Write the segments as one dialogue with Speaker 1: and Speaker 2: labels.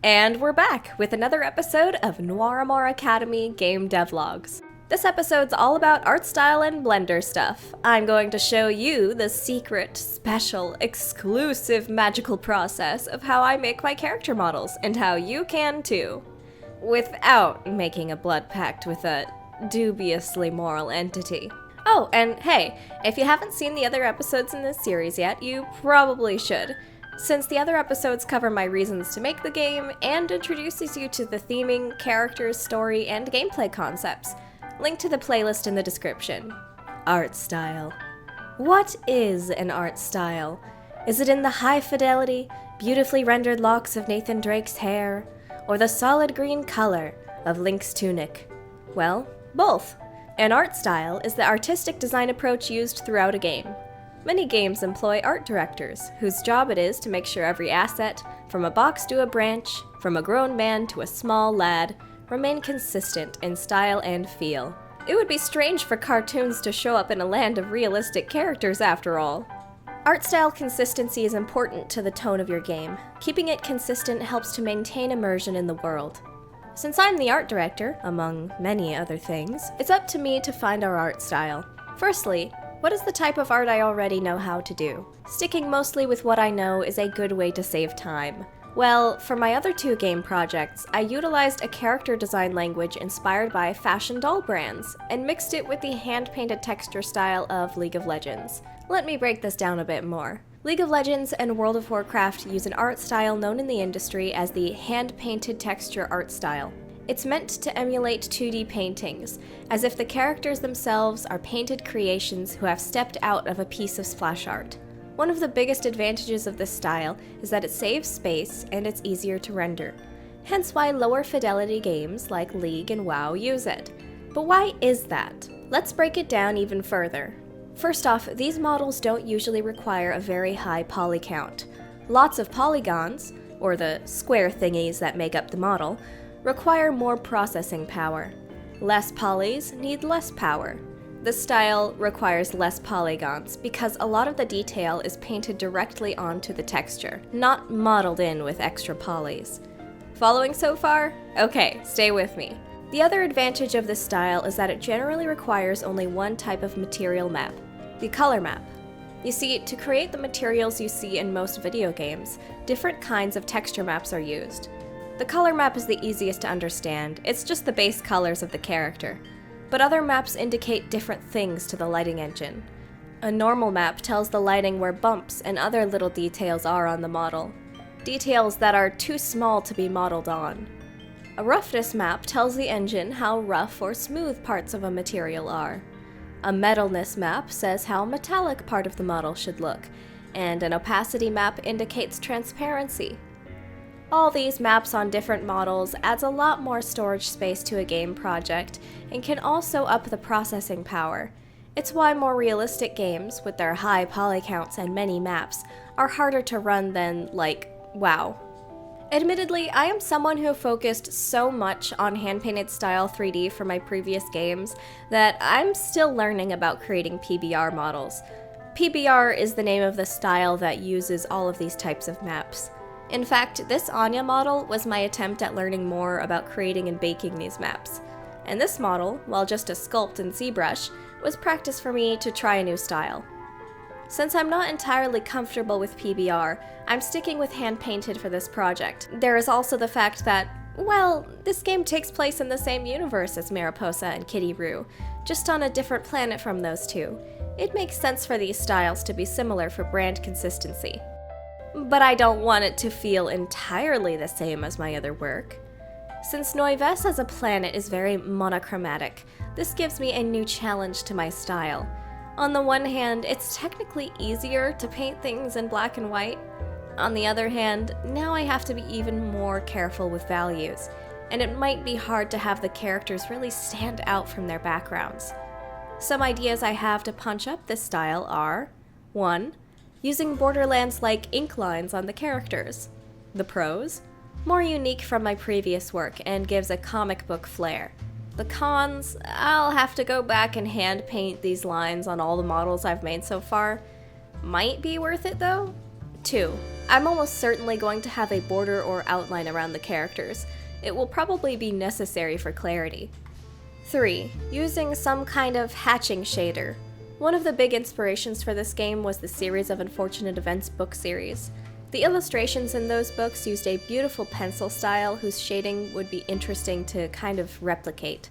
Speaker 1: And we're back with another episode of Noiramore Academy Game Devlogs. This episode's all about art style and Blender stuff. I'm going to show you the secret, special, exclusive, magical process of how I make my character models, and how you can too. Without making a blood pact with a dubiously moral entity. Oh, and hey, if you haven't seen the other episodes in this series yet, you probably should, since the other episodes cover my reasons to make the game and introduces you to the theming, characters, story, and gameplay concepts. Link to the playlist in the description. Art style. What is an art style? Is it in the high fidelity, beautifully rendered locks of Nathan Drake's hair, or the solid green color of Link's tunic? Well, both. An art style is the artistic design approach used throughout a game. Many games employ art directors, whose job it is to make sure every asset, from a box to a branch, from a grown man to a small lad, remain consistent in style and feel. It would be strange for cartoons to show up in a land of realistic characters after all. Art style consistency is important to the tone of your game. Keeping it consistent helps to maintain immersion in the world. Since I'm the art director, among many other things, it's up to me to find our art style. Firstly, what is the type of art I already know how to do? Sticking mostly with what I know is a good way to save time. Well, for my other two game projects, I utilized a character design language inspired by fashion doll brands, and mixed it with the hand-painted texture style of League of Legends. Let me break this down a bit more. League of Legends and World of Warcraft use an art style known in the industry as the hand-painted texture art style. It's meant to emulate 2D paintings, as if the characters themselves are painted creations who have stepped out of a piece of splash art. One of the biggest advantages of this style is that it saves space and it's easier to render, hence why lower fidelity games like League and WoW use it. But why is that? Let's break it down even further. First off, these models don't usually require a very high poly count. Lots of polygons, or the square thingies that make up the model, require more processing power. Less polys need less power. This style requires less polygons because a lot of the detail is painted directly onto the texture, not modeled in with extra polys. Following so far? Okay, stay with me. The other advantage of this style is that it generally requires only one type of material map, the color map. You see, to create the materials you see in most video games, different kinds of texture maps are used. The color map is the easiest to understand, it's just the base colors of the character. But other maps indicate different things to the lighting engine. A normal map tells the lighting where bumps and other little details are on the model, details that are too small to be modeled on. A roughness map tells the engine how rough or smooth parts of a material are. A metalness map says how metallic part of the model should look, and an opacity map indicates transparency. All these maps on different models adds a lot more storage space to a game project, and can also up the processing power. It's why more realistic games, with their high poly counts and many maps, are harder to run than, like, WoW. Admittedly, I am someone who focused so much on hand-painted style 3D for my previous games that I'm still learning about creating PBR models. PBR is the name of the style that uses all of these types of maps. In fact, this Anya model was my attempt at learning more about creating and baking these maps. And this model, while just a sculpt in ZBrush, was practice for me to try a new style. Since I'm not entirely comfortable with PBR, I'm sticking with hand-painted for this project. There is also the fact that, well, this game takes place in the same universe as Mariposa and Kitty Rue, just on a different planet from those two. It makes sense for these styles to be similar for brand consistency. But I don't want it to feel entirely the same as my other work. Since Noives as a planet is very monochromatic, this gives me a new challenge to my style. On the one hand, it's technically easier to paint things in black and white. On the other hand, now I have to be even more careful with values, and it might be hard to have the characters really stand out from their backgrounds. Some ideas I have to punch up this style are: 1. Using Borderlands-like ink lines on the characters. The pros? More unique from my previous work and gives a comic book flair. The cons? I'll have to go back and hand paint these lines on all the models I've made so far. Might be worth it though? 2. I'm almost certainly going to have a border or outline around the characters. It will probably be necessary for clarity. 3. Using some kind of hatching shader. One of the big inspirations for this game was the series of Unfortunate Events book series. The illustrations in those books used a beautiful pencil style whose shading would be interesting to kind of replicate.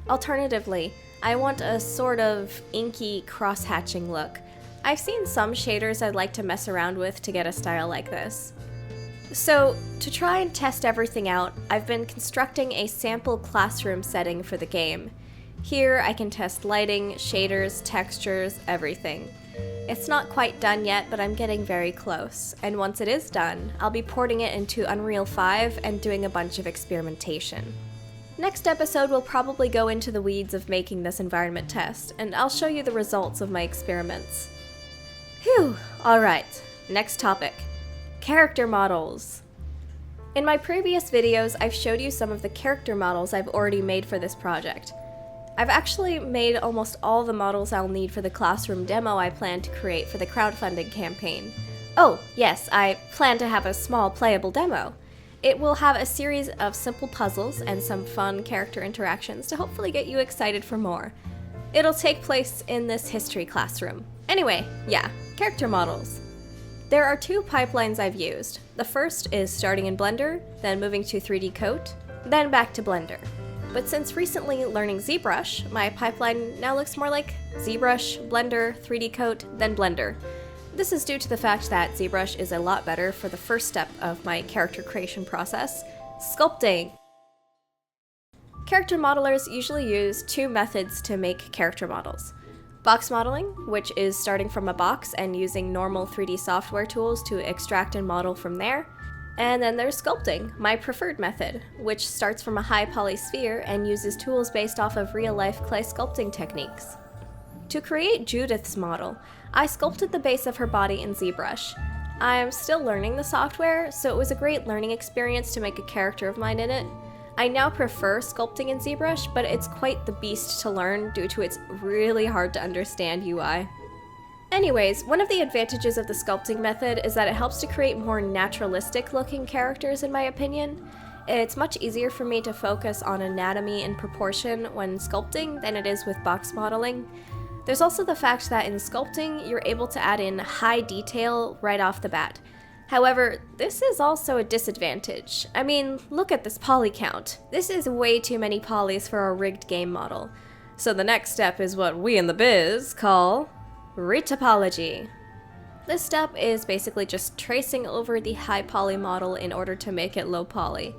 Speaker 1: Alternatively, I want a sort of inky cross-hatching look. I've seen some shaders I'd like to mess around with to get a style like this. So, to try and test everything out, I've been constructing a sample classroom setting for the game. Here I can test lighting, shaders, textures, everything. It's not quite done yet, but I'm getting very close, and once it is done, I'll be porting it into Unreal 5 and doing a bunch of experimentation. Next episode will probably go into the weeds of making this environment test, and I'll show you the results of my experiments. Phew, alright, next topic. Character models. In my previous videos, I've showed you some of the character models I've already made for this project. I've actually made almost all the models I'll need for the classroom demo I plan to create for the crowdfunding campaign. Oh, yes, I plan to have a small playable demo. It will have a series of simple puzzles and some fun character interactions to hopefully get you excited for more. It'll take place in this history classroom. Anyway, yeah, character models. There are 2 pipelines I've used. The first is starting in Blender, then moving to 3D Coat, then back to Blender. But since recently learning ZBrush, my pipeline now looks more like ZBrush, Blender, 3D Coat, then Blender. This is due to the fact that ZBrush is a lot better for the first step of my character creation process, sculpting. Character modelers usually use 2 methods to make character models. Box modeling, which is starting from a box and using normal 3D software tools to extract and model from there. And then there's sculpting, my preferred method, which starts from a high poly sphere and uses tools based off of real-life clay sculpting techniques. To create Judith's model, I sculpted the base of her body in ZBrush. I'm still learning the software, so it was a great learning experience to make a character of mine in it. I now prefer sculpting in ZBrush, but it's quite the beast to learn due to its really hard to understand UI. Anyways, one of the advantages of the sculpting method is that it helps to create more naturalistic looking characters in my opinion. It's much easier for me to focus on anatomy and proportion when sculpting than it is with box modeling. There's also the fact that in sculpting, you're able to add in high detail right off the bat. However, this is also a disadvantage. I mean, look at this poly count. This is way too many polys for a rigged game model. So the next step is what we in the biz call Topology. This step is basically just tracing over the high poly model in order to make it low poly.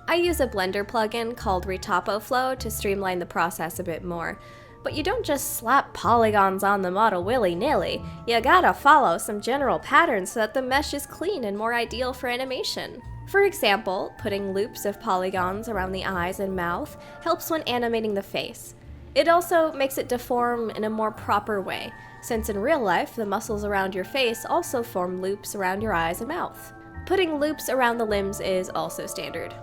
Speaker 1: I use a Blender plugin called RetopOflow to streamline the process a bit more, but you don't just slap polygons on the model willy-nilly. You gotta follow some general patterns so that the mesh is clean and more ideal for animation. For example, putting loops of polygons around the eyes and mouth helps when animating the face. It also makes it deform in a more proper way, since in real life, the muscles around your face also form loops around your eyes and mouth. Putting loops around the limbs is also standard.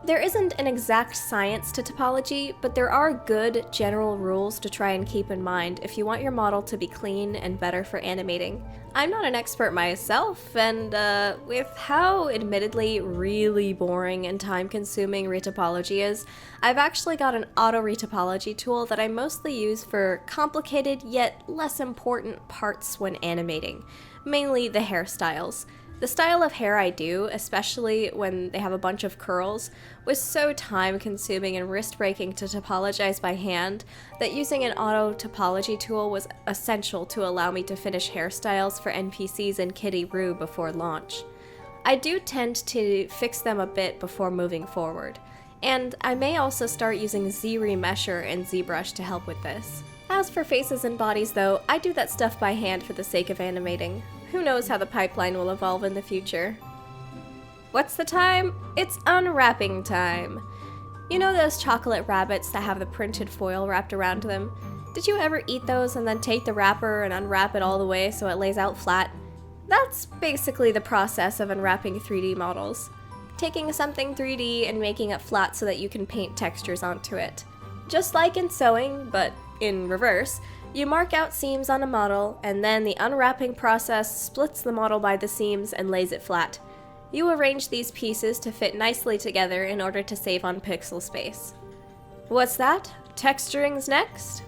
Speaker 1: There isn't an exact science to topology, but there are good general rules to try and keep in mind if you want your model to be clean and better for animating. I'm not an expert myself, and with how admittedly really boring and time-consuming retopology is, I've actually got an auto retopology tool that I mostly use for complicated yet less important parts when animating, mainly the hairstyles. The style of hair I do, especially when they have a bunch of curls, was so time-consuming and wrist-breaking to topologize by hand that using an auto topology tool was essential to allow me to finish hairstyles for NPCs in Kitty Rue before launch. I do tend to fix them a bit before moving forward, and I may also start using Z-Remesher and ZBrush to help with this. As for faces and bodies though, I do that stuff by hand for the sake of animating. Who knows how the pipeline will evolve in the future. What's the time? It's unwrapping time! You know those chocolate rabbits that have the printed foil wrapped around them? Did you ever eat those and then take the wrapper and unwrap it all the way so it lays out flat? That's basically the process of unwrapping 3D models. Taking something 3D and making it flat so that you can paint textures onto it. Just like in sewing, but in reverse, You mark out seams on a model, and then the unwrapping process splits the model by the seams and lays it flat. You arrange these pieces to fit nicely together in order to save on pixel space. What's that? Texturing's next?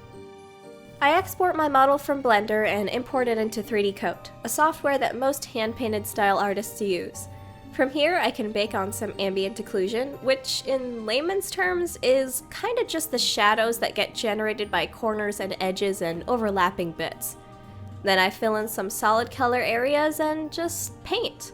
Speaker 1: I export my model from Blender and import it into 3D Coat, a software that most hand-painted style artists use. From here, I can bake on some ambient occlusion, which in layman's terms is kinda just the shadows that get generated by corners and edges and overlapping bits. Then I fill in some solid color areas and just paint.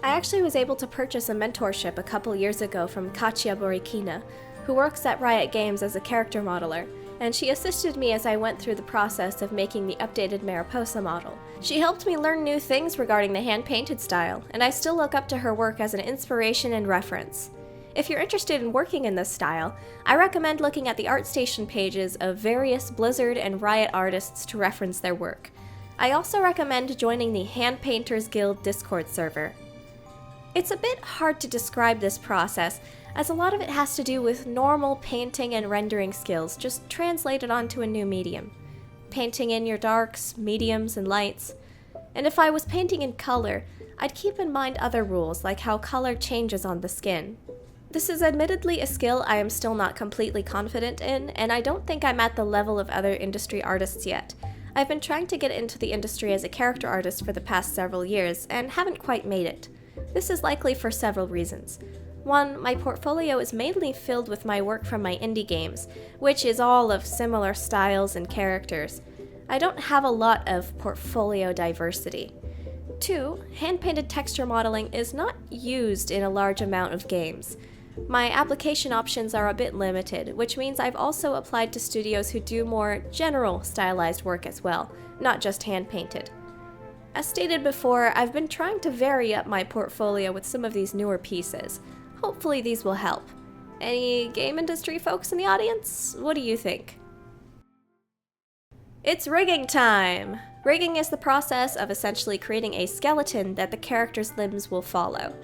Speaker 1: I actually was able to purchase a mentorship a couple years ago from Katya Borikina, who works at Riot Games as a character modeler, and she assisted me as I went through the process of making the updated Mariposa model. She helped me learn new things regarding the hand-painted style, and I still look up to her work as an inspiration and reference. If you're interested in working in this style, I recommend looking at the ArtStation pages of various Blizzard and Riot artists to reference their work. I also recommend joining the Hand Painters Guild Discord server. It's a bit hard to describe this process, as a lot of it has to do with normal painting and rendering skills just translated onto a new medium. Painting in your darks, mediums, and lights. And if I was painting in color, I'd keep in mind other rules like how color changes on the skin. This is admittedly a skill I am still not completely confident in, and I don't think I'm at the level of other industry artists yet. I've been trying to get into the industry as a character artist for the past several years, and haven't quite made it. This is likely for several reasons. One, my portfolio is mainly filled with my work from my indie games, which is all of similar styles and characters. I don't have a lot of portfolio diversity. Two, hand-painted texture modeling is not used in a large amount of games. My application options are a bit limited, which means I've also applied to studios who do more general stylized work as well, not just hand-painted. As stated before, I've been trying to vary up my portfolio with some of these newer pieces. Hopefully these will help. Any game industry folks in the audience? What do you think? It's rigging time! Rigging is the process of essentially creating a skeleton that the character's limbs will follow.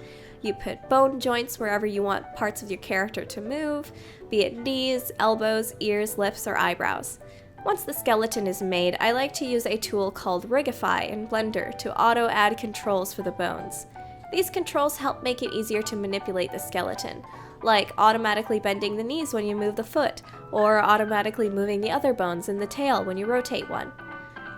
Speaker 1: You put bone joints wherever you want parts of your character to move, be it knees, elbows, ears, lips, or eyebrows. Once the skeleton is made, I like to use a tool called Rigify in Blender to auto-add controls for the bones. These controls help make it easier to manipulate the skeleton, like automatically bending the knees when you move the foot, or automatically moving the other bones in the tail when you rotate one.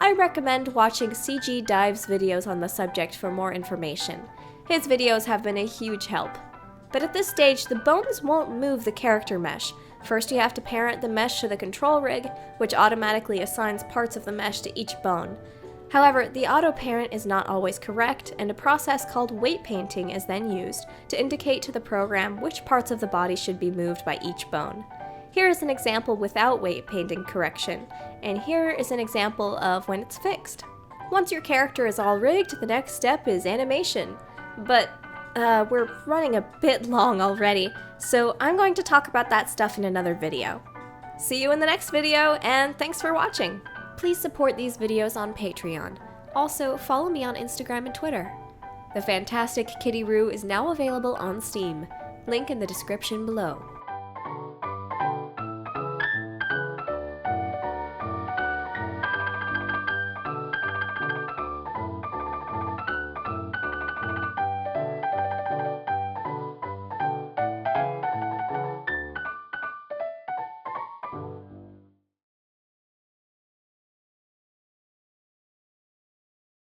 Speaker 1: I recommend watching CG Dive's videos on the subject for more information. His videos have been a huge help. But at this stage, the bones won't move the character mesh. First you have to parent the mesh to the control rig, which automatically assigns parts of the mesh to each bone. However, the auto-parent is not always correct, and a process called weight painting is then used to indicate to the program which parts of the body should be moved by each bone. Here is an example without weight painting correction, and here is an example of when it's fixed. Once your character is all rigged, the next step is animation. But we're running a bit long already, so I'm going to talk about that stuff in another video. See you in the next video, and thanks for watching! Please support these videos on Patreon. Also, follow me on Instagram and Twitter. The Fantastic Kitty Rue is now available on Steam. Link in the description below.